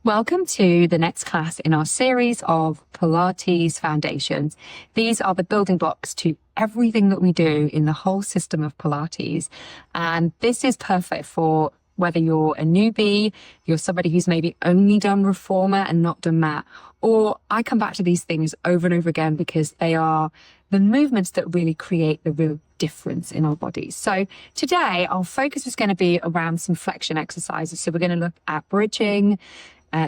Welcome to the next class in our series of Pilates Foundations. These are the building blocks to everything that we do in the whole system of Pilates. And this is perfect for whether you're a newbie, you're somebody who's maybe only done reformer and not done mat, or I come back to these things over and over again because they are the movements that really create the real difference in our bodies. So today our focus is going to be around some flexion exercises. So we're going to look at bridging,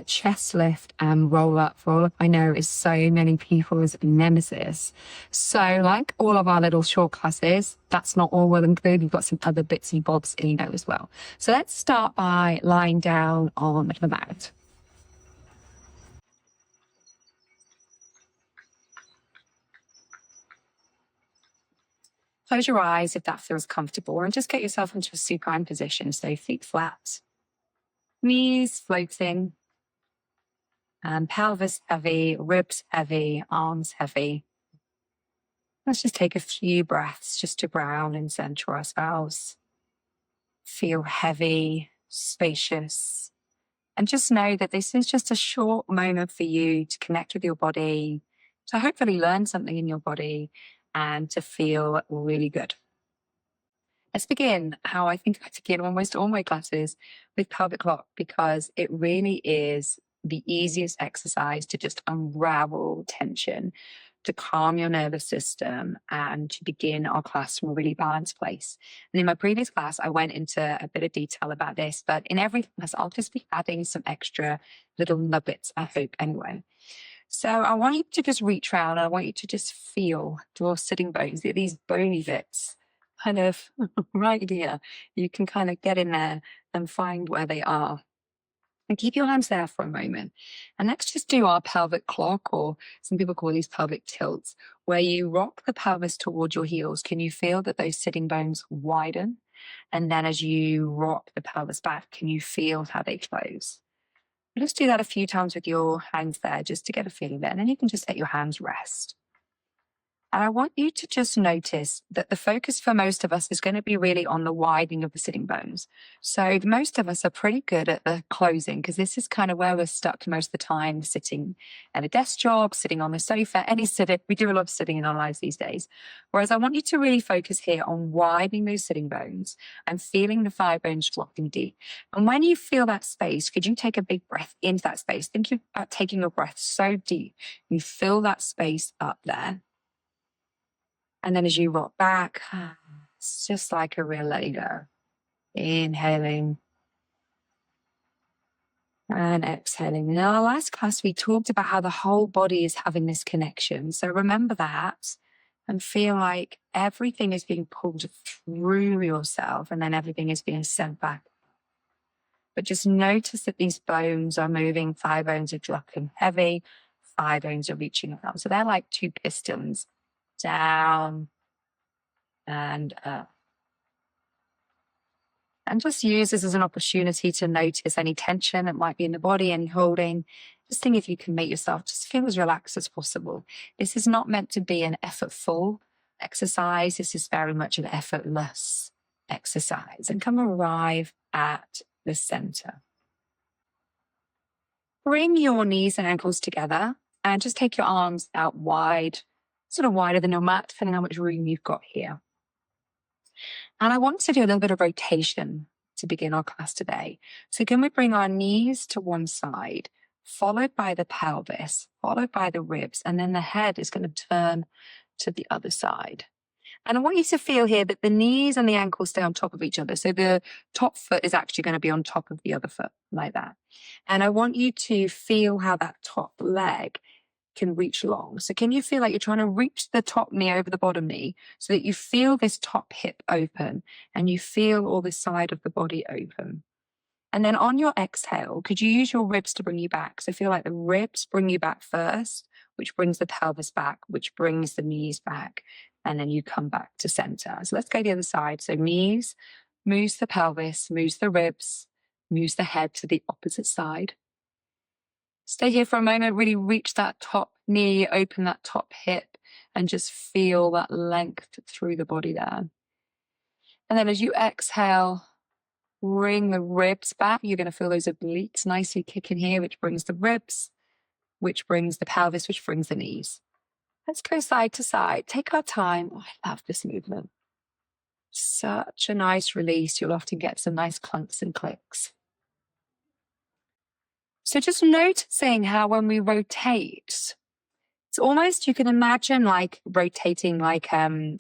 chest lift and roll up. Roll up, I know, is so many people's nemesis. So like all of our little short classes, that's not all well and good. We've got some other bits and bobs in there as well. So let's start by lying down on the mat. Close your eyes if that feels comfortable, and just get yourself into a supine position. So feet flat, knees floating, and pelvis heavy, ribs heavy, arms heavy. Let's just take a few breaths just to ground and center ourselves. Feel heavy, spacious, and just know that this is just a short moment for you to connect with your body, to hopefully learn something in your body, and to feel really good. Let's begin how I think I begin almost all my classes with pelvic lock, because it really is the easiest exercise to just unravel tension, to calm your nervous system, and to begin our class from a really balanced place. And in my previous class, I went into a bit of detail about this, but in every class, I'll just be adding some extra little nuggets, I hope, anyway. So I want you to just reach around, and I want you to just feel your sitting bones, these bony bits, kind of right here. You can kind of get in there and find where they are. And keep your hands there for a moment. And let's just do our pelvic clock, or some people call these pelvic tilts, where you rock the pelvis towards your heels. Can you feel that those sitting bones widen? And then as you rock the pelvis back, can you feel how they close? Just do that a few times with your hands there, just to get a feeling there. And then you can just let your hands rest. And I want you to just notice that the focus for most of us is going to be really on the widening of the sitting bones. So most of us are pretty good at the closing, because this is kind of where we're stuck most of the time, sitting at a desk job, sitting on the sofa, any sitting. We do a lot of sitting in our lives these days. Whereas I want you to really focus here on widening those sitting bones and feeling the thigh bones dropping deep. And when you feel that space, could you take a big breath into that space? Think about taking your breath so deep. You fill that space up there. And then as you rock back, it's just like a real letting go. Inhaling and exhaling. In our last class, we talked about how the whole body is having this connection. So remember that and feel like everything is being pulled through yourself, and then everything is being sent back. But just notice that these bones are moving. Thigh bones are dropping heavy. Thigh bones are reaching up. So they're like two pistons. Down and up. And just use this as an opportunity to notice any tension that might be in the body, any holding. Just think if you can make yourself just feel as relaxed as possible. This is not meant to be an effortful exercise. This is very much an effortless exercise. And come arrive at the center. Bring your knees and ankles together and just take your arms out wide, sort of wider than your mat, depending on how much room you've got here. And I want to do a little bit of rotation to begin our class today. So can we bring our knees to one side, followed by the pelvis, followed by the ribs, and then the head is going to turn to the other side. And I want you to feel here that the knees and the ankles stay on top of each other. So the top foot is actually going to be on top of the other foot, like that. And I want you to feel how that top leg can reach long. So can you feel like you're trying to reach the top knee over the bottom knee, so that you feel this top hip open and you feel all the side of the body open? And then on your exhale, could you use your ribs to bring you back? So feel like the ribs bring you back first, which brings the pelvis back, which brings the knees back, and then you come back to center. So let's go the other side. So knees moves the pelvis, moves the ribs, moves the head to the opposite side. Stay here for a moment, really reach that top knee, open that top hip, and just feel that length through the body there. And then as you exhale, Bring the ribs back. You're going to feel those obliques nicely kicking here, which brings the ribs, which brings the pelvis, which brings the knees. Let's go side to side. Take our time. Oh, I love this movement. Such a nice release. You'll often get some nice clunks and clicks. So just noticing how when we rotate, it's almost, you can imagine like rotating, like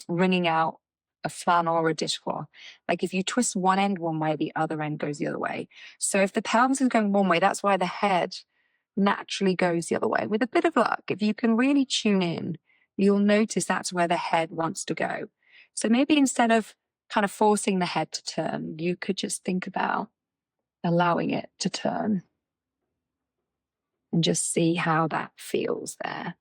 wringing out a flannel or a dishcloth. Like if you twist one end one way, the other end goes the other way. So if the pelvis is going one way, that's why the head naturally goes the other way. With a bit of luck, if you can really tune in, you'll notice that's where the head wants to go. So maybe instead of kind of forcing the head to turn, you could just think about allowing it to turn and just see how that feels there.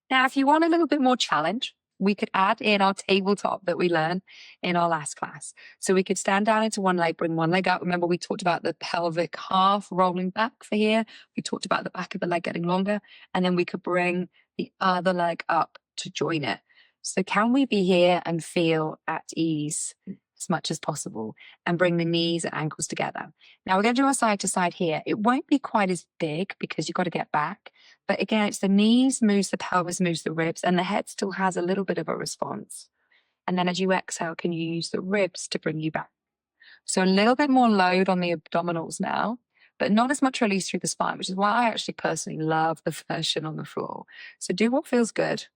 Now, if you want a little bit more challenge, we could add in our tabletop that we learned in our last class. So we could stand down into one leg, bring one leg up. Remember, we talked about the pelvic half rolling back for here. We talked about the back of the leg getting longer, and then we could bring the other leg up to join it. So can we be here and feel at ease as much as possible and bring the knees and ankles together? Now we're going to do our side to side here. It won't be quite as big because you've got to get back. But again, it's the knees moves the pelvis, moves the ribs, and the head still has a little bit of a response. And then as you exhale, can you use the ribs to bring you back? So a little bit more load on the abdominals now, but not as much release through the spine, which is why I actually personally love the version on the floor. So do what feels good.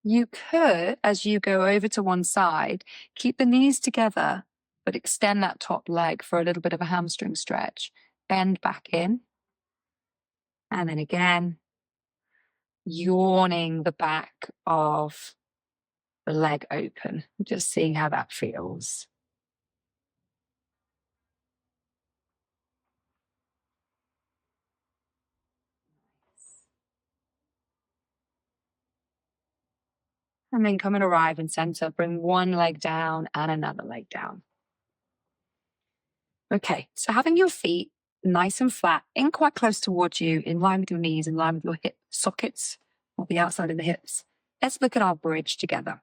You could, as you go over to one side, keep the knees together, but extend that top leg for a little bit of a hamstring stretch. Bend back in. And then again, yawning the back of the leg open, just seeing how that feels. And then come and arrive in center, bring one leg down and another leg down. Okay, so having your feet nice and flat, in quite close towards you, in line with your knees, in line with your hip sockets, or the outside of the hips. Let's look at our bridge together.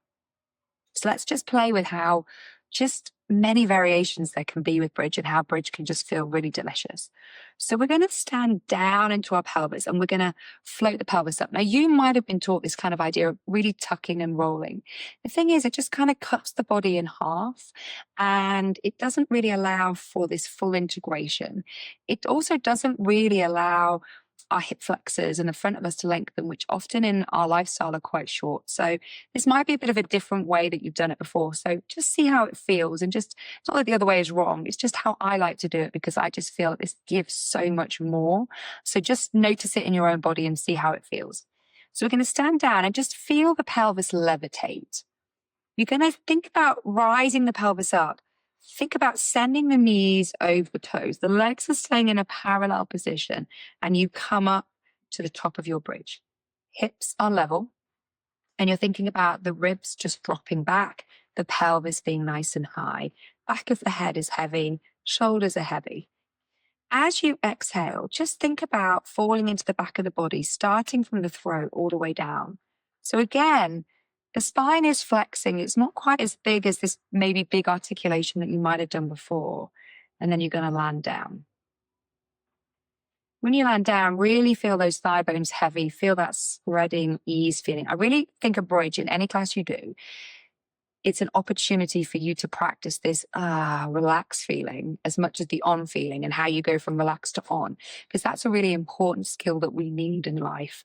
So let's just play with how just many variations there can be with bridge and how bridge can just feel really delicious. So we're going to stand down into our pelvis and we're going to float the pelvis up. Now you might have been taught this kind of idea of really tucking and rolling. The thing is, it just kind of cuts the body in half and it doesn't really allow for this full integration. It also doesn't really allow our hip flexors and the front of us to lengthen, which often in our lifestyle are quite short. So this might be a bit of a different way that you've done it before. So just see how it feels, and just, it's not that the other way is wrong. It's just how I like to do it because I just feel this gives so much more. So just notice it in your own body and see how it feels. So we're going to stand down and just feel the pelvis levitate. You're going to think about rising the pelvis up. Think about sending the knees over the toes. The legs are staying in a parallel position and you come up to the top of your bridge. Hips are level and you're thinking about the ribs just dropping back, the pelvis being nice and high. Back of the head is heavy, shoulders are heavy. As you exhale, just think about falling into the back of the body, starting from the throat all the way down. So again, the spine is flexing. It's not quite as big as this maybe big articulation that you might have done before. And then you're going to land down. When you land down, really feel those thigh bones heavy. Feel that spreading ease feeling. I really think a bridge in any class you do, it's an opportunity for you to practice this relaxed feeling as much as the on feeling and how you go from relaxed to on. Because that's a really important skill that we need in life.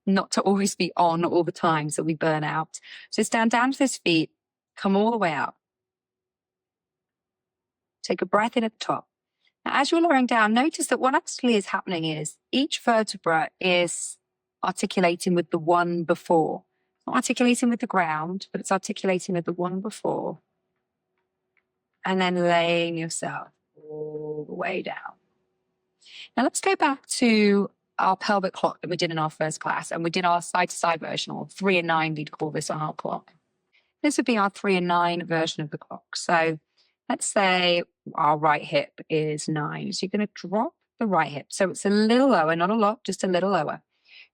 Not to always be on all the time so we burn out. So stand down to those feet, come all the way up. Take a breath in at the top. Now, as you're lowering down, notice that what actually is happening is each vertebra is articulating with the one before. Not articulating with the ground, but it's articulating with the one before. And then laying yourself all the way down. Now let's go back to our pelvic clock that we did in our first class, and we did our side-to-side version, or 3 and 9, we'd call this on our clock. This would be our 3 and 9 version of the clock. So let's say our right hip is 9. So you're going to drop the right hip. So it's a little lower, not a lot, just a little lower.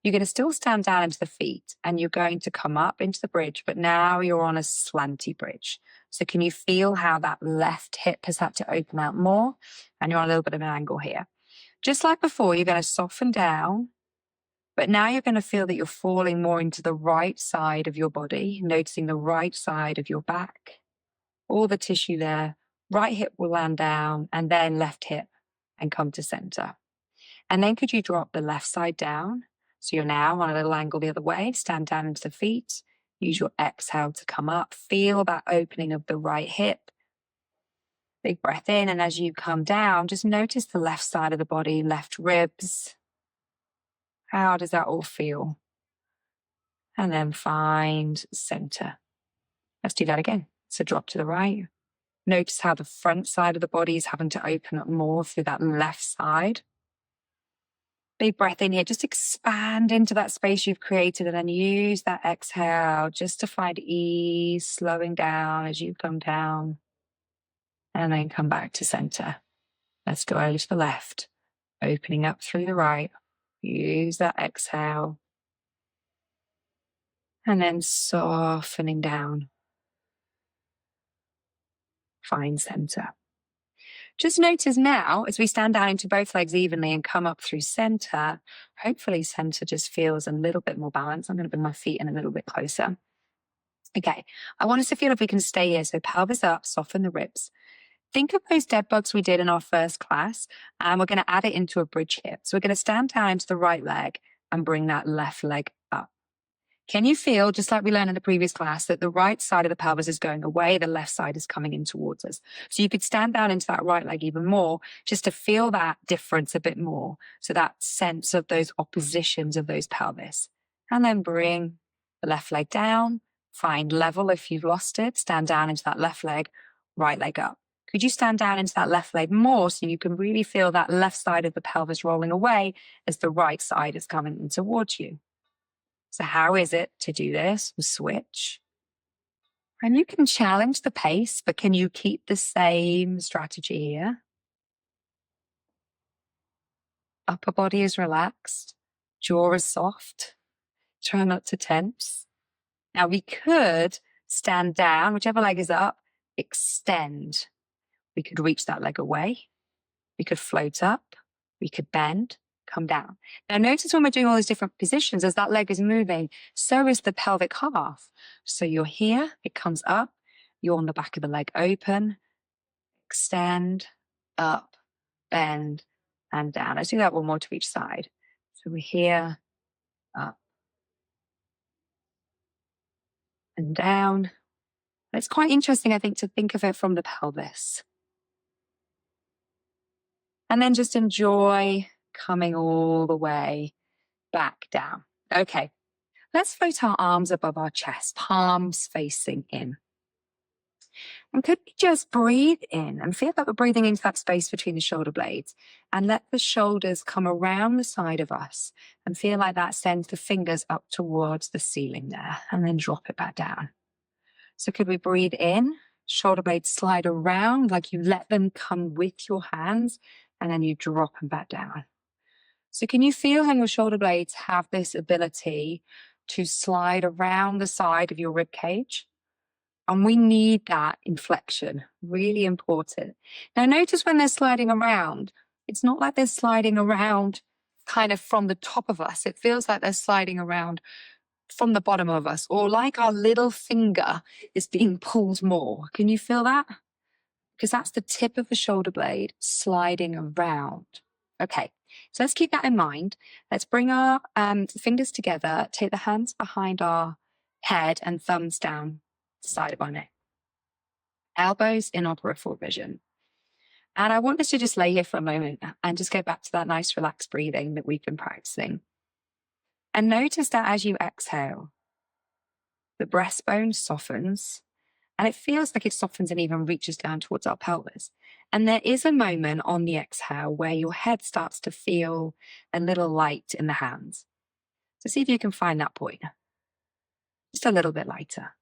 You're going to still stand down into the feet and you're going to come up into the bridge, but now you're on a slanty bridge. So can you feel how that left hip has had to open out more? And you're on a little bit of an angle here. Just like before, you're going to soften down, but now you're going to feel that you're falling more into the right side of your body, noticing the right side of your back, all the tissue there. Right hip will land down and then left hip and come to center. And then could you drop the left side down? So you're now on a little angle the other way, stand down into the feet, use your exhale to come up, feel that opening of the right hip. Big breath in, and as you come down, just notice the left side of the body, left ribs. How does that all feel? And then find center. Let's do that again. So drop to the right. Notice how the front side of the body is having to open up more through that left side. Big breath in here, just expand into that space you've created and then use that exhale just to find ease, slowing down as you come down and then come back to center. Let's go over to the left, opening up through the right. Use that exhale and then softening down. Find center. Just notice now, as we stand down into both legs evenly and come up through center, hopefully center just feels a little bit more balanced. I'm going to bring my feet in a little bit closer. Okay, I want us to feel if we can stay here. So pelvis up, soften the ribs. Think of those dead bugs we did in our first class, and we're going to add it into a bridge here. So we're going to stand down into the right leg and bring that left leg up. Can you feel, just like we learned in the previous class, that the right side of the pelvis is going away, the left side is coming in towards us? So you could stand down into that right leg even more, just to feel that difference a bit more. So that sense of those oppositions of those pelvis. And then bring the left leg down, find level if you've lost it, stand down into that left leg, right leg up. Could you stand down into that left leg more so you can really feel that left side of the pelvis rolling away as the right side is coming in towards you? So how is it to do this? We'll switch. And you can challenge the pace, but can you keep the same strategy here? Upper body is relaxed, jaw is soft. Try not to tense. Now we could stand down, whichever leg is up, extend. We could reach that leg away. We could float up. We could bend. Come down. Now notice when we're doing all these different positions, as that leg is moving, so is the pelvic half. So you're here, it comes up, you're on the back of the leg open, extend, up, bend, and down. Let's do that one more to each side. So we're here, up, and down. It's quite interesting, I think, to think of it from the pelvis. And then just enjoy coming all the way back down. Okay, let's float our arms above our chest, palms facing in. And could we just breathe in and feel that we're breathing into that space between the shoulder blades and let the shoulders come around the side of us and feel like that sends the fingers up towards the ceiling there and then drop it back down. So could we breathe in, shoulder blades slide around like you let them come with your hands and then you drop them back down. So can you feel how your shoulder blades have this ability to slide around the side of your rib cage? And we need that inflection, really important. Now notice when they're sliding around, it's not like they're sliding around kind of from the top of us. It feels like they're sliding around from the bottom of us, or like our little finger is being pulled more. Can you feel that? Because that's the tip of the shoulder blade sliding around. Okay, so let's keep that in mind. Let's bring our fingers together, take the hands behind our head and thumbs down the side of our neck. Elbows in our peripheral vision. And I want us to just lay here for a moment and just go back to that nice relaxed breathing that we've been practicing. And notice that as you exhale, the breastbone softens and it feels like it softens and even reaches down towards our pelvis. And there is a moment on the exhale where your head starts to feel a little light in the hands. So see if you can find that point. Just a little bit lighter.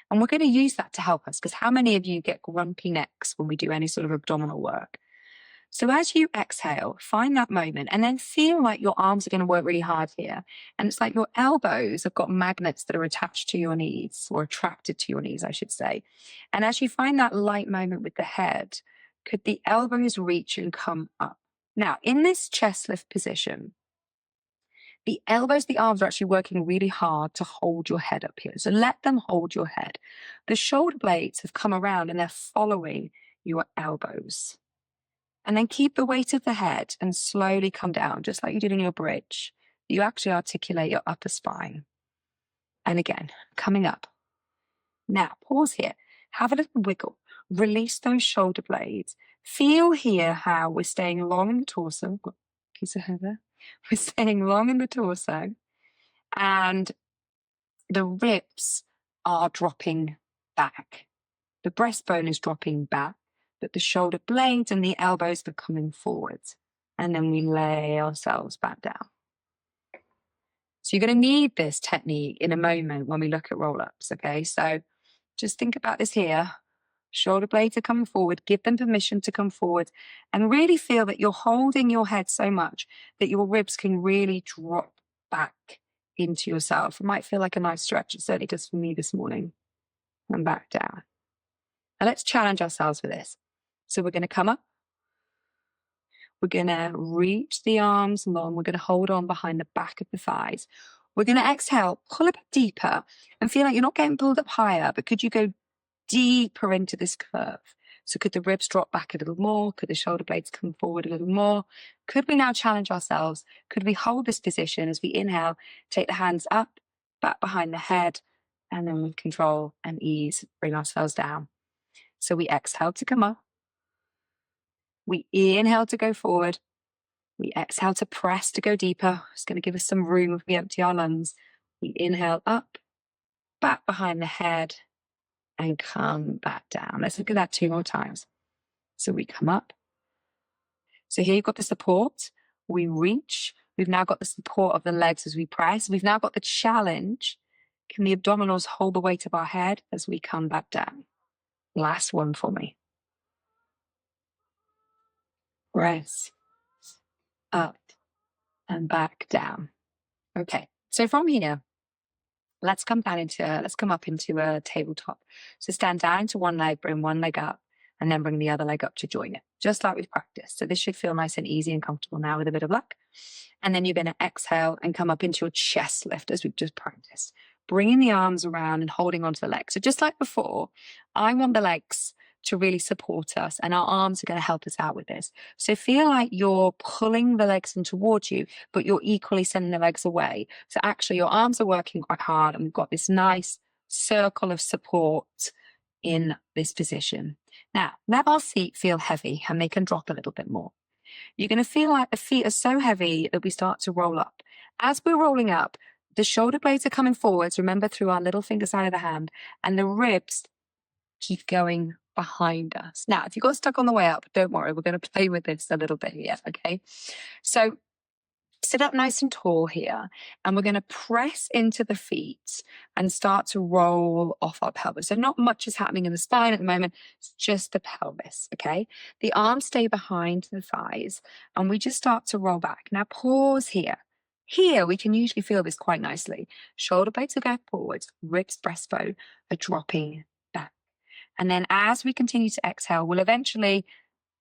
And we're going to use that to help us, because how many of you get grumpy necks when we do any sort of abdominal work? So as you exhale, find that moment and then feel like your arms are going to work really hard here. And it's like your elbows have got magnets that are attached to your knees, or attracted to your knees, I should say. And as you find that light moment with the head, could the elbows reach and come up? Now, in this chest lift position, the elbows, the arms are actually working really hard to hold your head up here. So let them hold your head. The shoulder blades have come around and they're following your elbows. And then keep the weight of the head and slowly come down, just like you did in your bridge. You actually articulate your upper spine. And again, coming up. Now, pause here. Have a little wiggle. Release those shoulder blades. Feel here how we're staying long in the torso. Got a piece of hair there. We're staying long in the torso. And the ribs are dropping back. The breastbone is dropping back, but the shoulder blades and the elbows are coming forwards. And then we lay ourselves back down. So you're going to need this technique in a moment when we look at roll-ups, okay? So just think about this here. Shoulder blades are coming forward. Give them permission to come forward and really feel that you're holding your head so much that your ribs can really drop back into yourself. It might feel like a nice stretch. It certainly does for me this morning. And back down. Now let's challenge ourselves with this. So we're going to come up. We're going to reach the arms long. We're going to hold on behind the back of the thighs. We're going to exhale, pull a bit deeper and feel like you're not getting pulled up higher, but could you go deeper into this curve? So could the ribs drop back a little more? Could the shoulder blades come forward a little more? Could we now challenge ourselves? Could we hold this position as we inhale, take the hands up, back behind the head, and then with control and ease, bring ourselves down. So we exhale to come up. We inhale to go forward. We exhale to press to go deeper. It's going to give us some room if we empty our lungs. We inhale up, back behind the head, and come back down. Let's look at that 2 more times. So we come up. So here you've got the support. We reach. We've now got the support of the legs as we press. We've now got the challenge. Can the abdominals hold the weight of our head as we come back down? Last one for me. Press up and back down. Okay, so from here, let's come up into a tabletop. So stand down to one leg, bring one leg up, and then bring the other leg up to join it, just like we've practiced. So this should feel nice and easy and comfortable now with a bit of luck. And then you're going to exhale and come up into your chest lift as we've just practiced. Bringing the arms around and holding onto the legs. So just like before, I want the legs to really support us, and our arms are going to help us out with this. So feel like you're pulling the legs in towards you, but you're equally sending the legs away. So actually your arms are working quite hard, and we've got this nice circle of support in this position. Now, let our feet feel heavy and they can drop a little bit more. You're going to feel like the feet are so heavy that we start to roll up. As we're rolling up, the shoulder blades are coming forwards, remember, through our little finger side of the hand, and the ribs keep going behind us. Now, if you got stuck on the way up, don't worry, we're going to play with this a little bit here, okay? So sit up nice and tall here, and we're going to press into the feet and start to roll off our pelvis. So not much is happening in the spine at the moment, it's just the pelvis, okay? The arms stay behind the thighs, and we just start to roll back. Now pause here. Here, we can usually feel this quite nicely. Shoulder blades are going forwards, ribs, breastbone are dropping back. And then as we continue to exhale, we'll eventually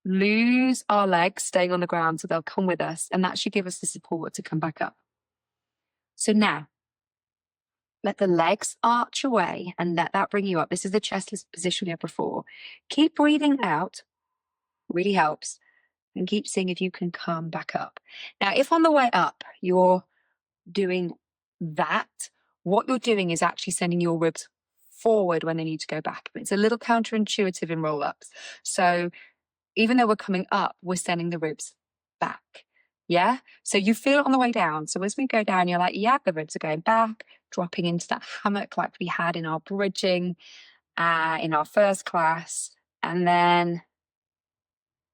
lose our legs staying on the ground, so they'll come with us, and that should give us the support to come back up. So now, let the legs arch away and let that bring you up. This is the chest lift position we had before. Keep breathing out, really helps, and keep seeing if you can come back up. Now, if on the way up you're doing that, what you're doing is actually sending your ribs forward when they need to go back. It's a little counterintuitive in roll-ups. So even though we're coming up, we're sending the ribs back. Yeah? So you feel it on the way down. So as we go down, you're like, yeah, the ribs are going back, dropping into that hammock like we had in our bridging, in our first class. And then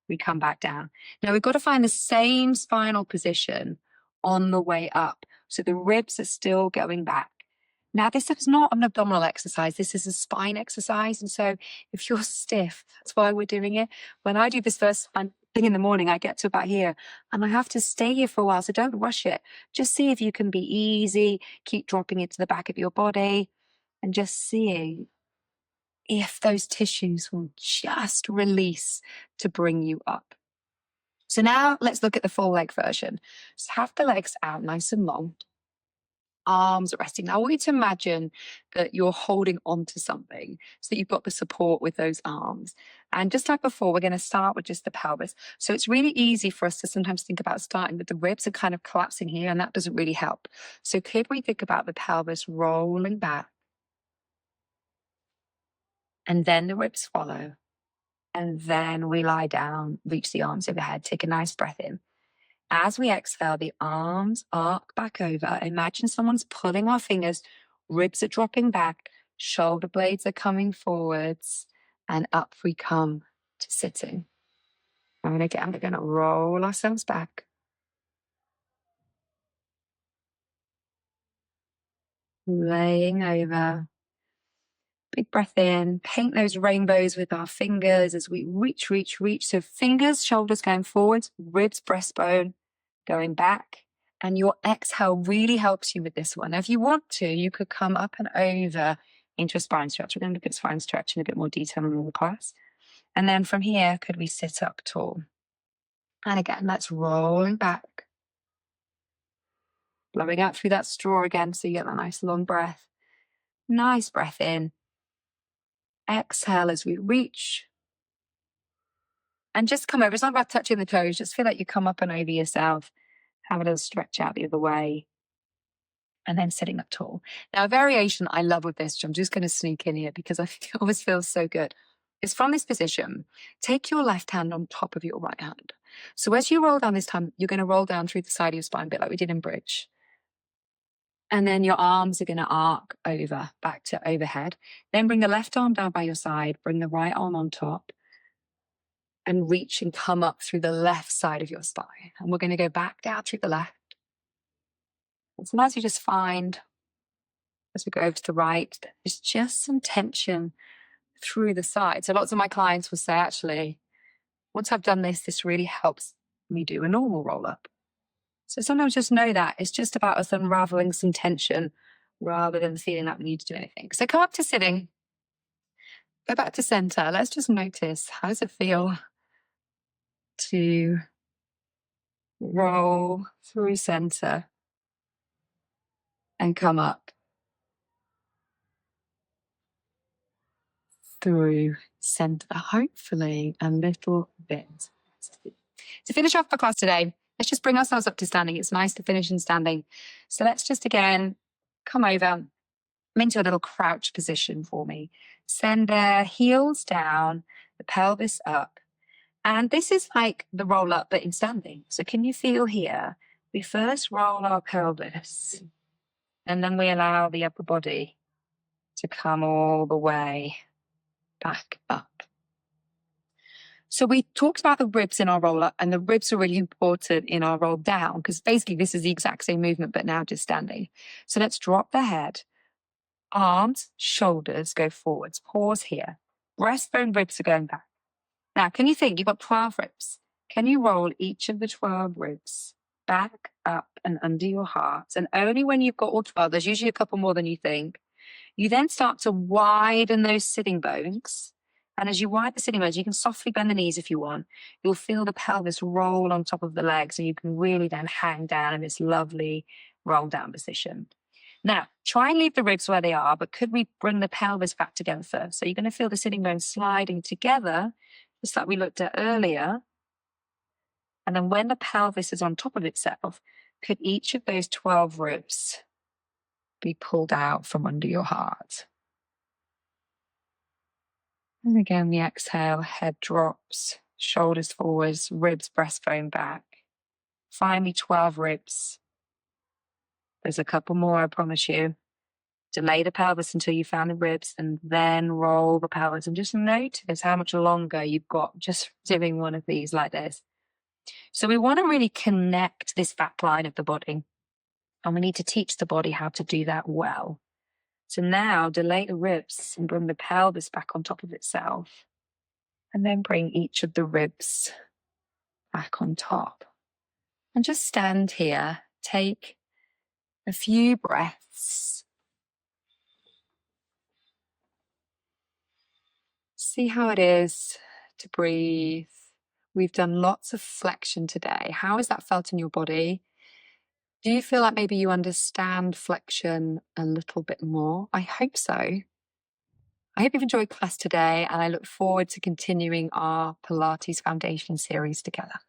we come back down. Now we've got to find the same spinal position on the way up. So the ribs are still going back. Now, this is not an abdominal exercise. This is a spine exercise. And so if you're stiff, that's why we're doing it. When I do this first time, thing in the morning, I get to about here and I have to stay here for a while. So don't rush it. Just see if you can be easy, keep dropping it to the back of your body and just seeing if those tissues will just release to bring you up. So now let's look at the full leg version. Just have the legs out nice and long. Arms are resting. Now, I want you to imagine that you're holding onto something so that you've got the support with those arms. And just like before, we're going to start with just the pelvis. So it's really easy for us to sometimes think about starting with the ribs and kind of collapsing here, and that doesn't really help. So could we think about the pelvis rolling back and then the ribs follow? And then we lie down, reach the arms overhead, take a nice breath in. As we exhale, the arms arc back over. Imagine someone's pulling our fingers, ribs are dropping back, shoulder blades are coming forwards, and up we come to sitting. And again, we're going to roll ourselves back. Laying over. Big breath in. Paint those rainbows with our fingers as we reach, reach, reach. So fingers, shoulders going forwards, ribs, breastbone going back. And your exhale really helps you with this one. Now, if you want to, you could come up and over into a spine stretch. We're going to look at spine stretch in a bit more detail in the class. And then from here, could we sit up tall? And again, that's rolling back. Blowing out through that straw again so you get that nice long breath. Nice breath in. Exhale as we reach. And just come over. It's not about touching the toes. Just feel like you come up and over yourself. Have a little stretch out the other way. And then sitting up tall. Now, a variation I love with this, which I'm just going to sneak in here because I always feel so good, is from this position, take your left hand on top of your right hand. So as you roll down this time, you're going to roll down through the side of your spine, a bit like we did in bridge. And then your arms are going to arc over, back to overhead. Then bring the left arm down by your side, bring the right arm on top, and reach and come up through the left side of your spine. And we're going to go back down through the left. And sometimes you just find, as we go over to the right, there's just some tension through the side. So lots of my clients will say, actually, once I've done this, this really helps me do a normal roll up. So sometimes just know that it's just about us unraveling some tension rather than feeling like we need to do anything. So come up to sitting, go back to center. Let's just notice, how does it feel to roll through center and come up through center, hopefully a little bit. To finish off our class today, let's just bring ourselves up to standing. It's nice to finish in standing. So let's just again come over into a little crouch position for me. Send the heels down, the pelvis up. And this is like the roll up, but in standing. So can you feel here? We first roll our pelvis, and then we allow the upper body to come all the way back up. So we talked about the ribs in our roll up, and the ribs are really important in our roll down because basically this is the exact same movement, but now just standing. So let's drop the head, arms, shoulders go forwards. Pause here. Breastbone, ribs are going back. Now, can you think you've got 12 ribs? Can you roll each of the 12 ribs back, up, and under your heart? And only when you've got all 12, there's usually a couple more than you think, you then start to widen those sitting bones. And as you widen the sitting bones, you can softly bend the knees if you want. You'll feel the pelvis roll on top of the legs, and you can really then hang down in this lovely roll down position. Now, try and leave the ribs where they are, but could we bring the pelvis back together first? So you're going to feel the sitting bones sliding together, just like we looked at earlier. And then when the pelvis is on top of itself, could each of those 12 ribs be pulled out from under your heart? And again, the exhale, head drops, shoulders forwards, ribs, breastbone back. Finally, 12 ribs. There's a couple more, I promise you. Delay the pelvis until you found the ribs and then roll the pelvis. And just notice how much longer you've got just doing one of these like this. So we want to really connect this back line of the body. And we need to teach the body how to do that well. So now delay the ribs and bring the pelvis back on top of itself. And then bring each of the ribs back on top. And just stand here, take a few breaths. See how it is to breathe. We've done lots of flexion today. How has that felt in your body? Do you feel like maybe you understand flexion a little bit more? I hope so. I hope you've enjoyed class today, and I look forward to continuing our Pilates Foundation series together.